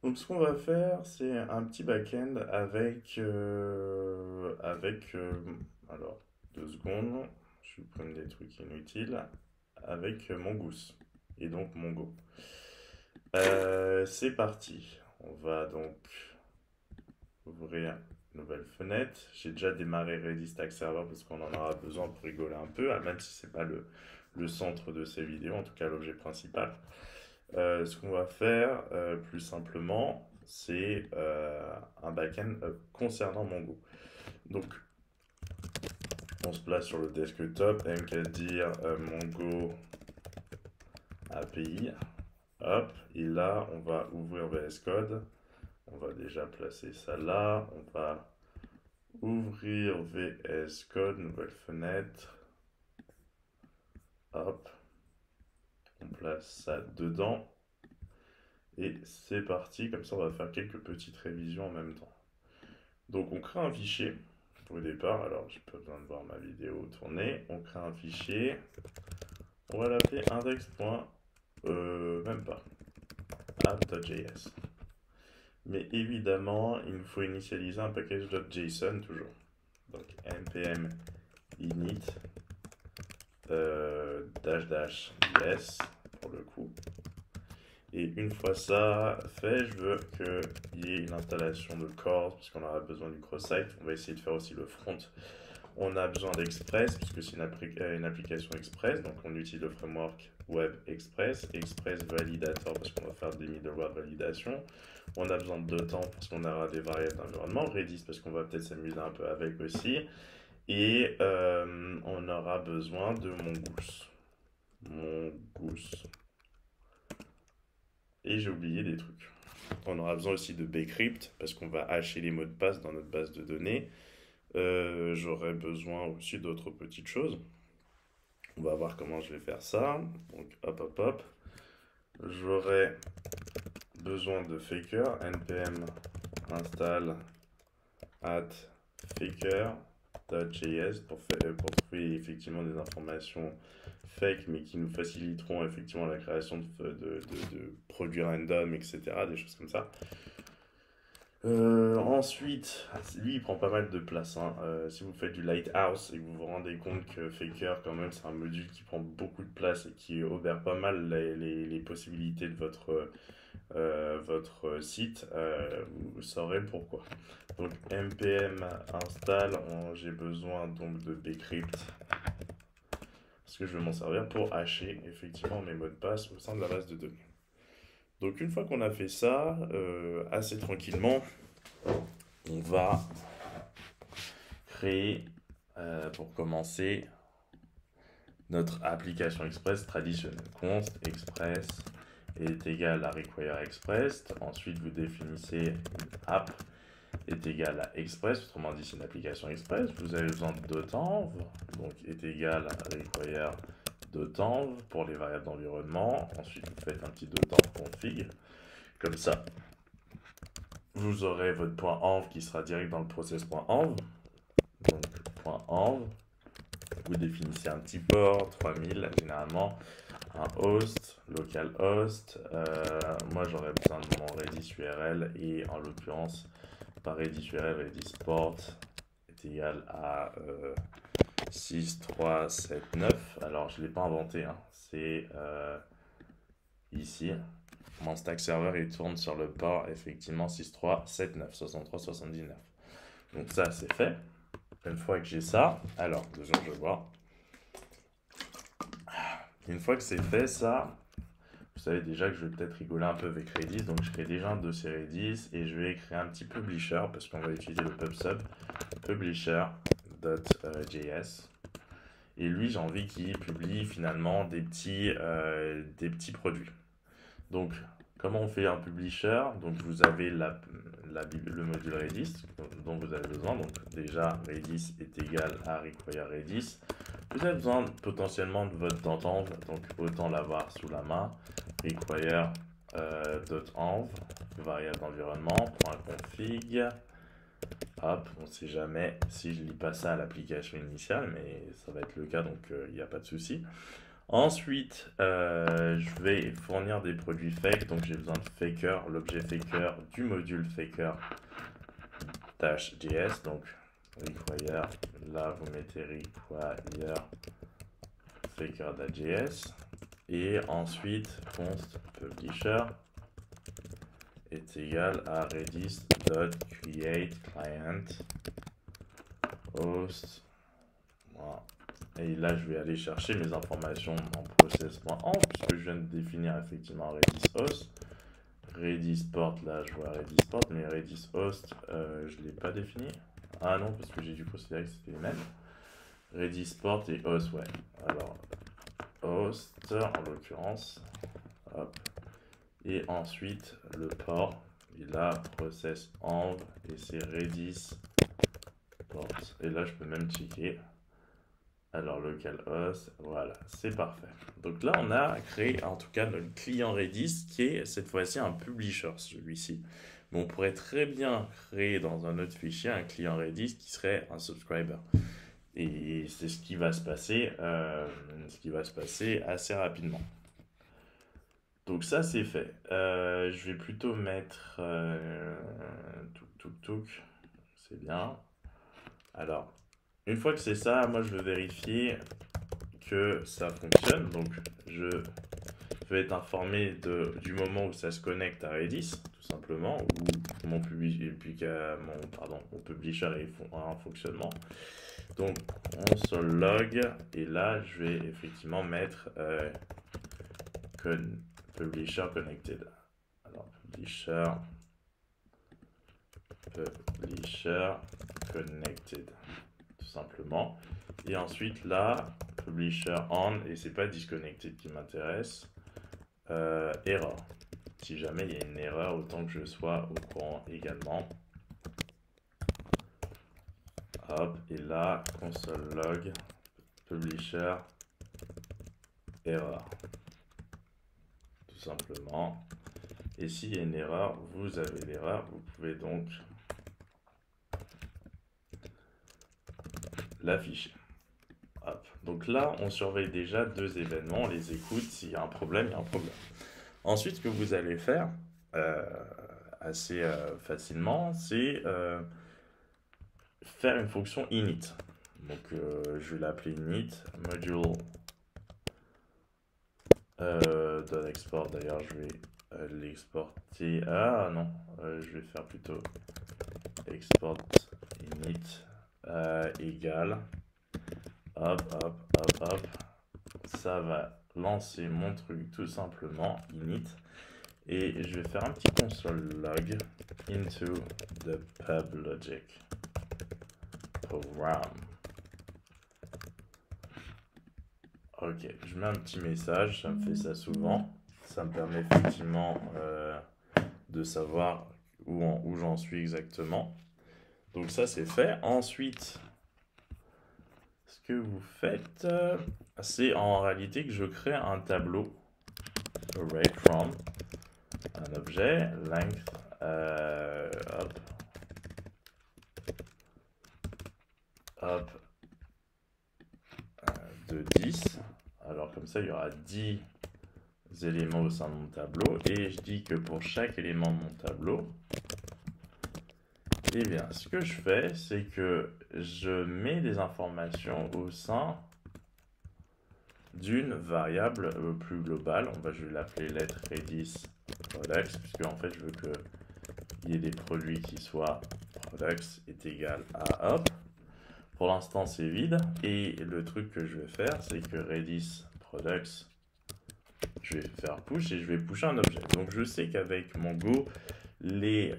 Donc ce qu'on va faire, c'est un petit back-end alors 2 secondes, je supprime des trucs inutiles, avec Mongoose et donc Mongo. C'est parti. On va donc ouvrir une nouvelle fenêtre. J'ai déjà démarré Redis Stack Server parce qu'on en aura besoin pour rigoler un peu, même si c'est pas le centre de ces vidéos, en tout cas l'objet principal. Ce qu'on va faire plus simplement, c'est un backend concernant Mongo. Donc, on se place sur le desktop, mkdir Mongo API. Hop, et là, on va ouvrir VS Code. On va déjà placer ça là. On va ouvrir VS Code, nouvelle fenêtre. Hop, on place ça dedans. Et c'est parti, comme ça on va faire quelques petites révisions en même temps. Donc on crée un fichier au départ, alors j'ai pas besoin de voir ma vidéo tourner. On crée un fichier, on va l'appeler index. Même pas, app.js. Mais évidemment, il nous faut initialiser un package.json toujours. Donc npm init dash dash yes pour le coup. Et une fois ça fait, je veux qu'il y ait une installation de Core, puisqu'on aura besoin du cross-site. On va essayer de faire aussi le front. On a besoin d'Express, puisque c'est une application Express. Donc on utilise le framework Web Express. Express Validator, parce qu'on va faire des middleware validation. On a besoin de temps, parce qu'on aura des variables d'environnement. Redis, parce qu'on va peut-être s'amuser un peu avec aussi. Et on aura besoin de Mongoose. Mongoose. Et j'ai oublié des trucs. On aura besoin aussi de bcrypt parce qu'on va hacher les mots de passe dans notre base de données. J'aurai besoin aussi d'autres petites choses. On va voir comment je vais faire ça. Donc hop hop hop. J'aurai besoin de faker. npm install at faker.js pour trouver effectivement des informations fake mais qui nous faciliteront effectivement la création de produits random, etc. Des choses comme ça. Ensuite, lui il prend pas mal de place, hein. Si vous faites du Lighthouse et que vous vous rendez compte que Faker, quand même, c'est un module qui prend beaucoup de place et qui obère pas mal les possibilités de votre site, vous saurez pourquoi. Donc, npm install, j'ai besoin donc de bcrypt parce que je vais m'en servir pour hacher effectivement mes mots de passe au sein de la base de données. Donc, une fois qu'on a fait ça, assez tranquillement, on va créer, pour commencer, notre application Express traditionnelle. Const express est égal à require express. Ensuite, vous définissez une app est égal à express, autrement dit, c'est une application express. Vous avez besoin d'env, donc est égal à require .env pour les variables d'environnement. Ensuite, vous faites un petit .env config. Comme ça, vous aurez votre .env qui sera direct dans le process.env. Donc, .env, vous définissez un petit port, 3000 généralement, un host, localhost. Moi j'aurais besoin de mon Redis URL et en l'occurrence, par Redis URL, Redis port est égal à 6379. Alors je ne l'ai pas inventé, hein. C'est ici. Mon stack server il tourne sur le port effectivement 6379, 6379. Donc ça c'est fait. Une fois que j'ai ça, alors, deux secondes, je vais voir. Une fois que c'est fait, ça, vous savez déjà que je vais peut-être rigoler un peu avec Redis, donc je crée déjà un dossier Redis et je vais créer un petit publisher parce qu'on va utiliser le pub-sub publisher.js. Et lui, j'ai envie qu'il publie finalement des petits produits. Donc, comment on fait un publisher? Donc, vous avez le module Redis dont vous avez besoin. Donc, déjà, Redis est égal à require Redis. Vous avez besoin potentiellement de votre .env, donc autant l'avoir sous la main. Require .env, variable d'environnement, .config. Hop, on ne sait jamais si je lis pas ça à l'application initiale, mais ça va être le cas, donc il n'y a pas de souci. Ensuite, je vais fournir des produits fake, donc j'ai besoin de faker, l'objet faker du module faker-js, donc require, là vous mettez require faker.js, et ensuite const publisher est égal à redis.create client host. Voilà. Et là, je vais aller chercher mes informations en process.env puisque je viens de définir effectivement Redis host. Redis port, là, je vois Redis port, mais Redis host, je ne l'ai pas défini. Ah non, parce que j'ai dû considérer que c'était les mêmes. Redis port et host, ouais. Alors, host, en l'occurrence. Hop. Et ensuite, le port. Et là, process env, et c'est Redis port. Et là, je peux même checker. Alors, localhost, voilà, c'est parfait. Donc là, on a créé en tout cas notre client Redis qui est cette fois-ci un publisher, celui-ci. Mais on pourrait très bien créer dans un autre fichier un client Redis qui serait un subscriber. Et c'est ce qui va se passer, assez rapidement. Donc ça, c'est fait. Je vais plutôt mettre c'est bien. Alors, une fois que c'est ça, moi je veux vérifier que ça fonctionne. Donc je vais être informé du moment où ça se connecte à Redis, tout simplement, où mon publisher est en fonctionnement. Donc console log, et là je vais effectivement mettre publisher connected. Alors publisher connected, tout simplement. Et ensuite là, publisher on, et c'est pas disconnected qui m'intéresse, error. Si jamais il y a une erreur, autant que je sois au courant également. Hop, et là, console log, publisher, error. Tout simplement. Et s'il y a une erreur, vous avez l'erreur, vous pouvez donc l'afficher. Hop. Donc là, on surveille déjà deux événements, on les écoute, s'il y a un problème, il y a un problème. Ensuite, ce que vous allez faire assez facilement, c'est faire une fonction init. Donc je vais l'appeler init module .export. D'ailleurs, je vais l'exporter. Ah non, je vais faire plutôt export init égale. Hop, hop, hop, hop. Ça va lancer mon truc tout simplement init. Et je vais faire un petit console log into the publogic program. Ok, je mets un petit message, ça me fait ça souvent. Ça me permet effectivement de savoir où j'en suis exactement. Donc ça c'est fait. Ensuite, ce que vous faites, c'est en réalité que je crée un tableau array from un objet length de 10. Alors comme ça il y aura 10 éléments au sein de mon tableau, et je dis que pour chaque élément de mon tableau, eh bien ce que je fais, c'est que je mets des informations au sein d'une variable plus globale. Je vais l'appeler let Redis products, puisque en fait je veux qu'il y ait des produits qui soient products est égal à hop. Pour l'instant c'est vide, et le truc que je vais faire, c'est que Redis products, je vais faire push et je vais pusher un objet. Donc je sais qu'avec mon Go, les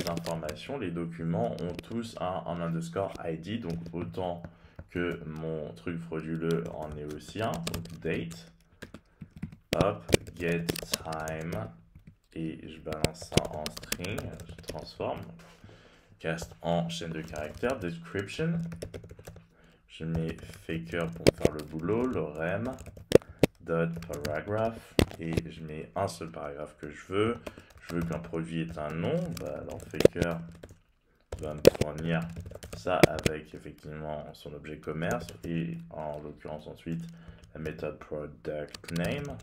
informations, les documents ont tous un underscore ID, donc autant que mon truc frauduleux en est aussi un. Donc date, hop, get time, et je balance ça en string, je transforme, cast en chaîne de caractères, description, je mets faker pour faire le boulot, le rem, dot paragraph, et je mets un seul paragraphe que je veux qu'un produit ait un nom, alors faker va me fournir ça avec effectivement son objet commerce, et en l'occurrence ensuite la méthode product name.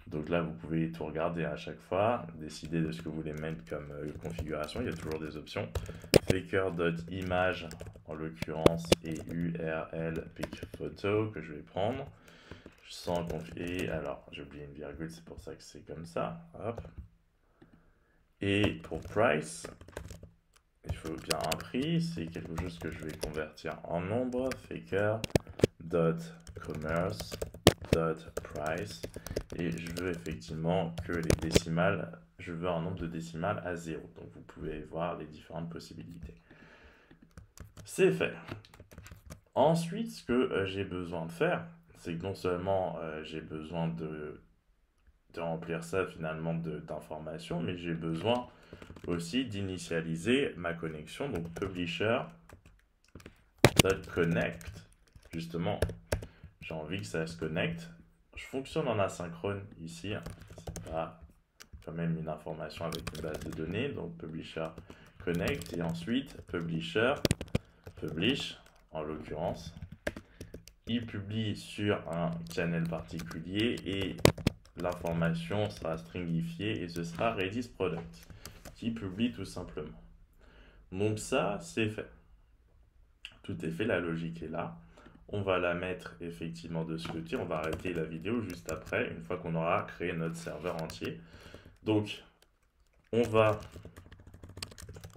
Donc là, vous pouvez tout regarder à chaque fois, décider de ce que vous voulez mettre comme configuration. Il y a toujours des options. Faker.image, en l'occurrence, et URL pic photo que je vais prendre. Sans config. Alors, j'ai oublié une virgule, c'est pour ça que c'est comme ça. Hop. Et pour price, il faut bien un prix. C'est quelque chose que je vais convertir en nombre. Faker.commerce.price. Et je veux effectivement que les décimales, je veux un nombre de décimales à 0. Donc vous pouvez voir les différentes possibilités. C'est fait. Ensuite, ce que j'ai besoin de faire, c'est que non seulement j'ai besoin de remplir ça finalement d'informations, mais j'ai besoin aussi d'initialiser ma connexion. Donc publisher.connect, justement, j'ai envie que ça se connecte. Je fonctionne en asynchrone ici, c'est pas quand même une information avec une base de données. Donc publisher connect et ensuite publisher publish en l'occurrence. Il publie sur un channel particulier et l'information sera stringifiée et ce sera Redis Product qui publie tout simplement. Donc ça, c'est fait. Tout est fait, la logique est là. On va la mettre effectivement de ce côté. On va arrêter la vidéo juste après, une fois qu'on aura créé notre serveur entier. Donc, on va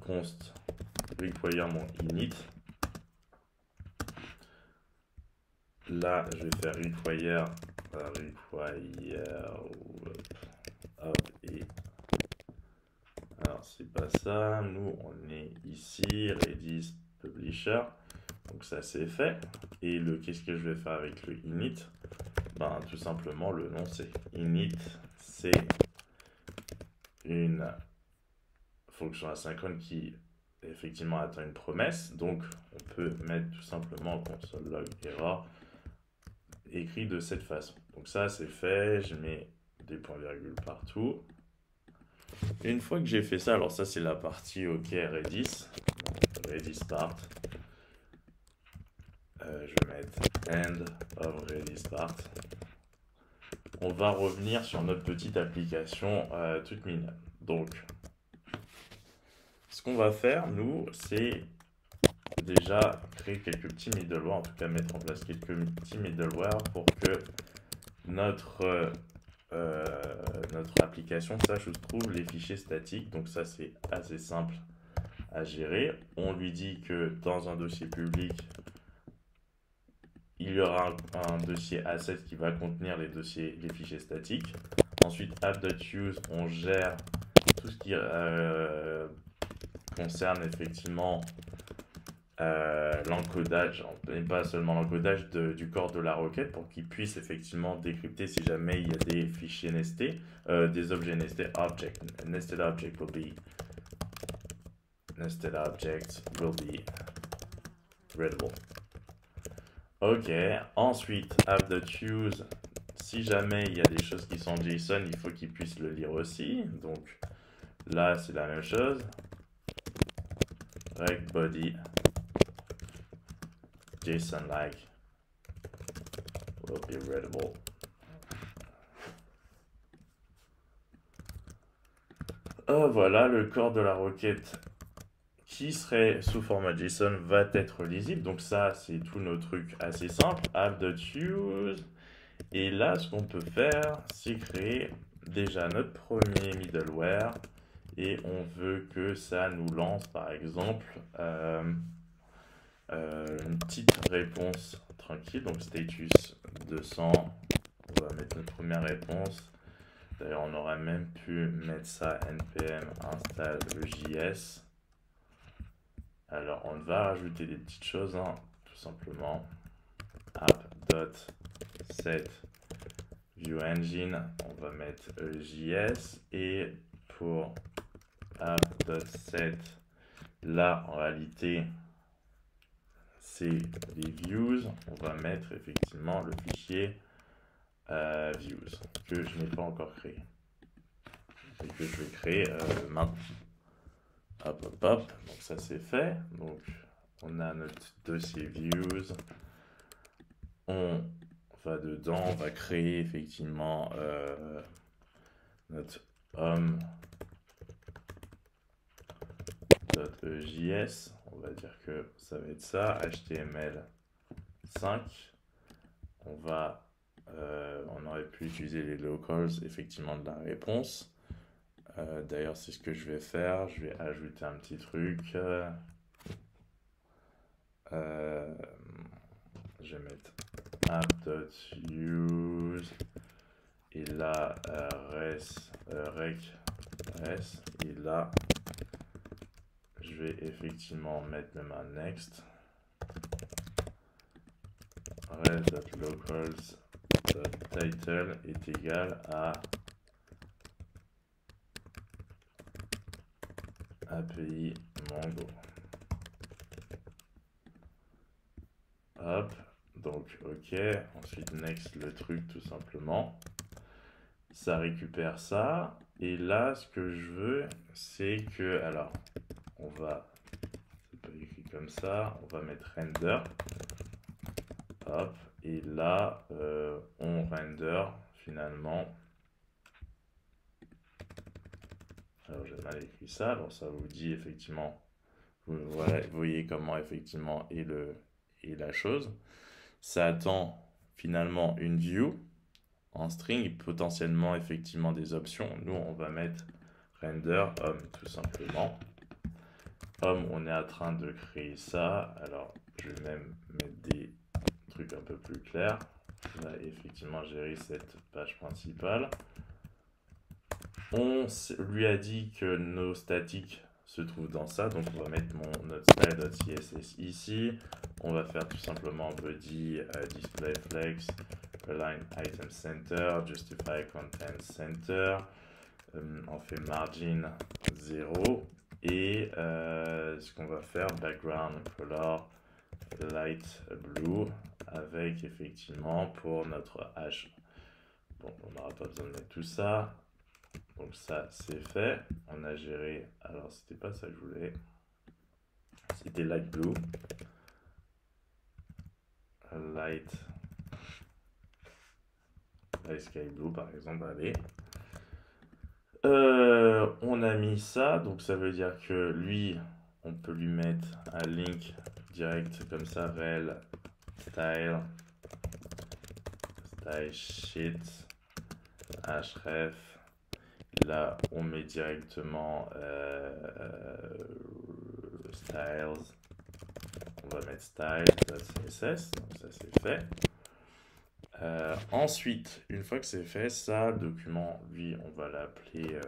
const require mon init. Là, je vais faire require et alors c'est pas ça, nous on est ici Redis Publisher, donc ça c'est fait. Et le qu'est-ce que je vais faire avec le init? Ben tout simplement le nom c'est init, c'est une fonction asynchrone qui effectivement attend une promesse, donc on peut mettre tout simplement console log error écrit de cette façon. Donc ça c'est fait, je mets des points-virgules partout. Une fois que j'ai fait ça, alors ça c'est la partie OK Redis, Redis part. Je vais mettre end of Redis part. On va revenir sur notre petite application toute mignonne. Donc, ce qu'on va faire, nous, c'est déjà créer quelques petits middleware, en tout cas mettre en place quelques petits middleware pour que notre application sache où se trouvent les fichiers statiques. Donc ça, c'est assez simple à gérer. On lui dit que dans un dossier public, il y aura un dossier asset qui va contenir les fichiers statiques. Ensuite, app.use, on gère tout ce qui concerne effectivement l'encodage, et pas seulement l'encodage du corps de la requête pour qu'il puisse effectivement décrypter si jamais il y a des fichiers nestés, des objets nestés. Nested object will be readable. Ok, ensuite app.use, si jamais il y a des choses qui sont JSON, il faut qu'il puisse le lire aussi. Donc là c'est la même chose. Rect body JSON-like will be readable. Voilà, le corps de la requête qui serait sous format JSON va être lisible. Donc ça, c'est tous nos trucs assez simples. App.use. Et là, ce qu'on peut faire, c'est créer déjà notre premier middleware. Et on veut que ça nous lance, par exemple, une petite réponse tranquille. Donc status 200. On va mettre notre première réponse. D'ailleurs, on aurait même pu mettre ça npm install JS. Alors, on va rajouter des petites choses, hein, tout simplement. App.set view engine, on va mettre JS. Et pour app.set, là, en réalité, c'est les views. On va mettre effectivement le fichier views que je n'ai pas encore créé et que je vais créer maintenant. Hop, hop, hop. Donc ça c'est fait. Donc on a notre dossier views. On va dedans, on va créer effectivement notre homme.js. On va dire que ça va être ça, HTML5. On aurait pu utiliser les locals effectivement de la réponse. D'ailleurs, c'est ce que je vais faire. Je vais ajouter un petit truc. Je vais mettre app.use et là res. Et là, je vais effectivement mettre même un next. res.locals.title est égal à API Mongo. Hop, donc ok, ensuite next le truc tout simplement. Ça récupère ça. Et là, ce que je veux, c'est que, alors, c'est pas écrit comme ça, on va mettre render. Hop, et là, on render finalement. Alors, j'ai mal écrit ça, alors ça vous dit effectivement, voilà, vous voyez comment effectivement est la chose. Ça attend finalement une view en string, potentiellement effectivement des options. Nous, on va mettre render homme tout simplement. Homme, on est en train de créer ça. Alors, je vais même mettre des trucs un peu plus clairs. On va effectivement gérer cette page principale. On lui a dit que nos statiques se trouvent dans ça, donc on va mettre notre style.css ici. On va faire tout simplement body, display flex, align item center, justify content center. On fait margin 0 et ce qu'on va faire, background color light blue avec effectivement pour notre H. Bon, on n'aura pas besoin de mettre tout ça. Donc ça, c'est fait. On a géré. Alors, c'était pas ça que je voulais. C'était light blue. Light sky blue, par exemple. Allez. On a mis ça. Donc, ça veut dire que lui, on peut lui mettre un link direct comme ça. Rel style sheet href. Là, on met directement styles. On va mettre style.css, donc ça c'est fait. Ensuite, une fois que c'est fait, ça, le document, lui, on va l'appeler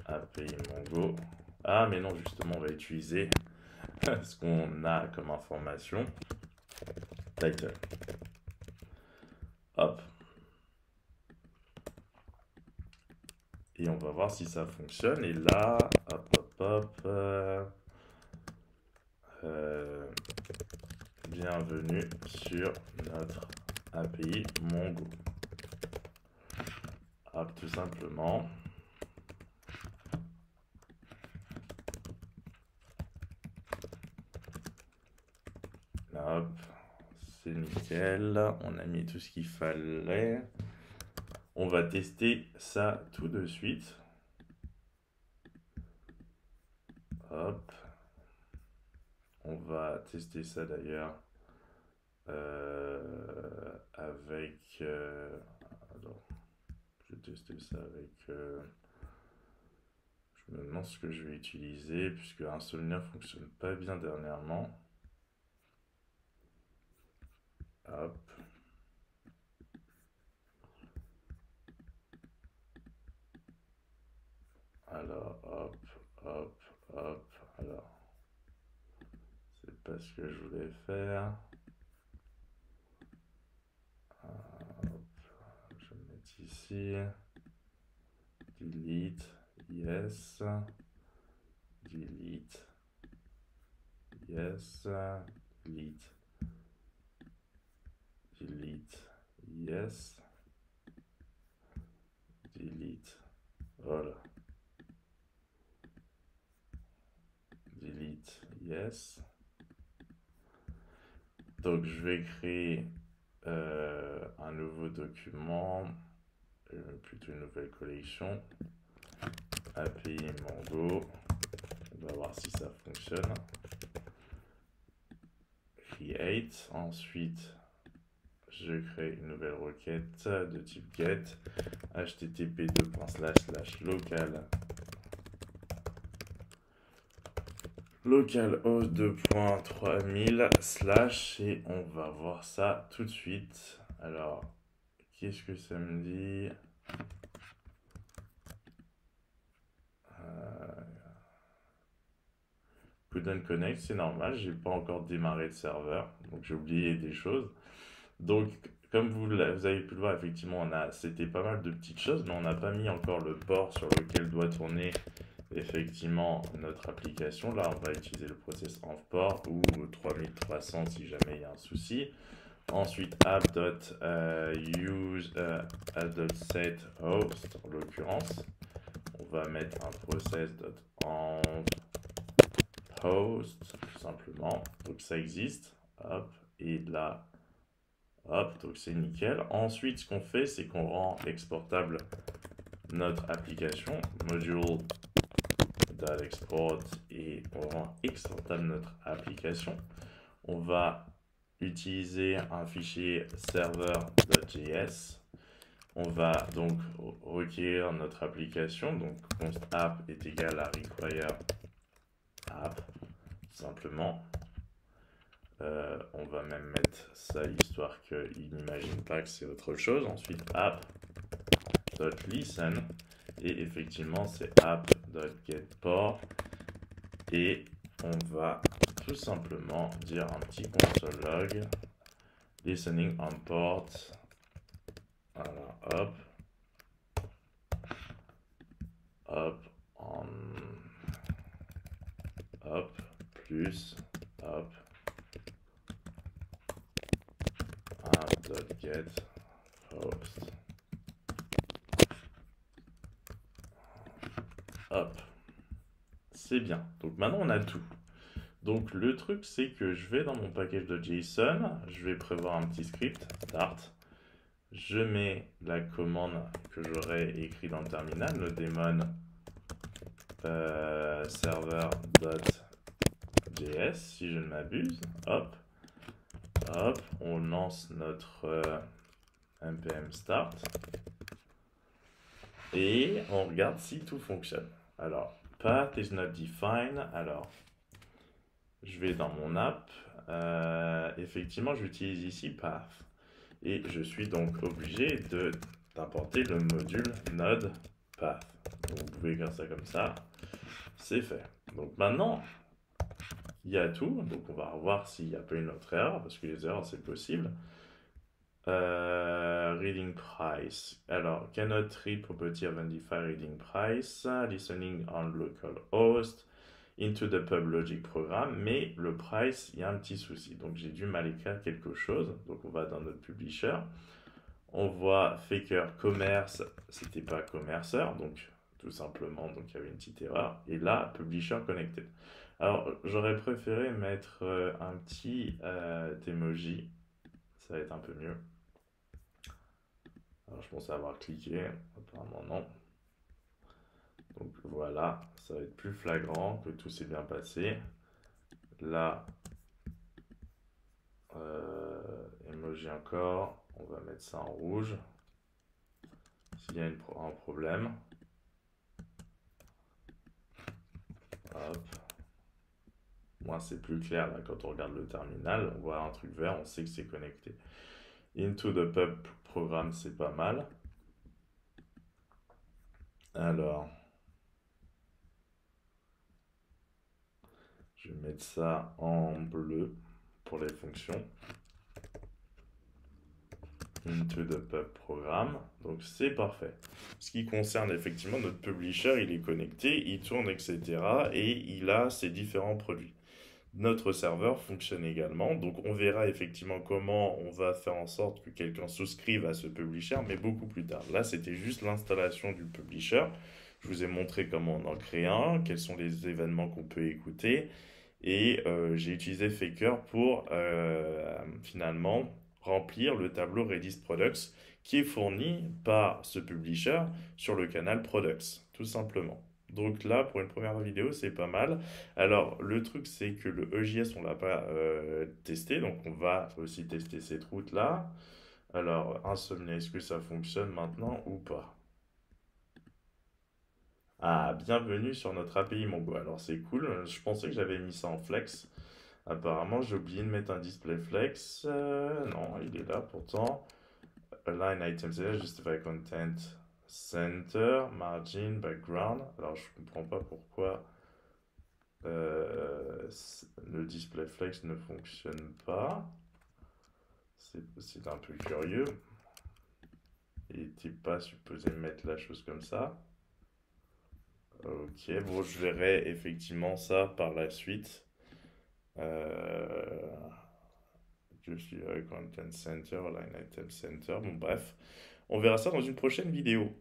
API Mongo. Ah, mais non, justement, on va utiliser ce qu'on a comme information. Title. Hop. Et on va voir si ça fonctionne. Et là, hop. Bienvenue sur notre API Mongo. Hop, tout simplement. Hop, c'est nickel. On a mis tout ce qu'il fallait. On va tester ça tout de suite. Hop. On va tester ça d'ailleurs avec... alors, je vais tester ça avec... je me demande ce que je vais utiliser puisque Insomnia ne fonctionne pas bien dernièrement. Hop. Alors, hop. Alors, c'est pas ce que je voulais faire. Hop. Je vais me mettre ici. Delete. Yes. Delete. Yes. Delete. Delete. Yes. Delete. Voilà. Delete. Yes. Donc je vais créer un nouveau document, plutôt une nouvelle collection, API Mongo. On va voir si ça fonctionne. Create. Ensuite, je crée une nouvelle requête de type get, http://localhost 2.3000/ et on va voir ça tout de suite. Alors, qu'est-ce que ça me dit? Couldn't connect, c'est normal, j'ai pas encore démarré le serveur, donc j'ai oublié des choses. Donc, comme vous avez pu le voir, effectivement, c'était pas mal de petites choses, mais on n'a pas mis encore le port sur lequel doit tourner effectivement notre application. Là, on va utiliser le process of port ou 3300 si jamais il y a un souci. Ensuite, app.use.set.host, en l'occurrence, on va mettre un process.env host, tout simplement. Donc ça existe. Hop, et là, hop, donc c'est nickel. Ensuite, ce qu'on fait, c'est qu'on rend exportable notre application, module.export, et on rend exportable notre application. On va utiliser un fichier server.js. On va donc requérir notre application. Donc const app est égal à require app, simplement. On va même mettre ça histoire qu'il n'imagine pas que c'est autre chose. Ensuite app.listen et effectivement c'est app.getPort et on va tout simplement dire un petit console log listening on port. Voilà, hop, plus, hop, app.get host. Hop, c'est bien. Donc maintenant on a tout. Donc le truc c'est que je vais dans mon package de JSON, je vais prévoir un petit script, Dart. Je mets la commande que j'aurais écrit dans le terminal, le daemon server.js, si je ne m'abuse. Hop, hop, on lance notre npm start et on regarde si tout fonctionne. Alors, path is not defined. Alors, je vais dans mon app. Effectivement, j'utilise ici path. Et je suis donc obligé d'importer le module node path. Donc, vous pouvez écrire ça comme ça. C'est fait. Donc maintenant, il y a tout. Donc on va voir s'il n'y a pas une autre erreur, parce que les erreurs, c'est possible. Reading price. Alors, cannot read property of undefined reading price, listening on local host, into the pub logic program, mais le price, il y a un petit souci. Donc j'ai dû mal écrire quelque chose. Donc on va dans notre publisher. On voit faker commerce, c'était pas commerceur, donc tout simplement, donc il y avait une petite erreur. Et là, publisher connected. Alors j'aurais préféré mettre un petit emoji, ça va être un peu mieux. Alors je pensais avoir cliqué, apparemment non. Donc voilà, ça va être plus flagrant que tout s'est bien passé. Là, emoji encore, on va mettre ça en rouge. S'il y a un problème. Hop. Moi, c'est plus clair là quand on regarde le terminal. On voit un truc vert, on sait que c'est connecté. Into the pub programme, c'est pas mal. Alors, je vais mettre ça en bleu pour les fonctions. Into the pub programme, donc c'est parfait. Ce qui concerne effectivement notre publisher, il est connecté, il tourne, etc. et il a ses différents produits. Notre serveur fonctionne également, donc on verra effectivement comment on va faire en sorte que quelqu'un souscrive à ce publisher, mais beaucoup plus tard. Là, c'était juste l'installation du publisher. Je vous ai montré comment on en crée un, quels sont les événements qu'on peut écouter, Et j'ai utilisé Faker pour finalement remplir le tableau Redis Products qui est fourni par ce publisher sur le canal Products, tout simplement. Donc là, pour une première vidéo, c'est pas mal. Alors, le truc, c'est que le EJS, on l'a pas testé, donc on va aussi tester cette route-là. Alors, Insomnia, est-ce que ça fonctionne maintenant ou pas? Ah, bienvenue sur notre API Mongo. Alors, c'est cool. Je pensais que j'avais mis ça en flex. Apparemment, j'ai oublié de mettre un display flex. Non, il est là pourtant. Align items, justify content center, margin, background. Alors, je comprends pas pourquoi le display flex ne fonctionne pas. C'est un peu curieux. Il n'était pas supposé mettre la chose comme ça. Ok, bon, je verrai effectivement ça par la suite. Euh, je suis Content Center, Line Item Center. Bon, bref, on verra ça dans une prochaine vidéo.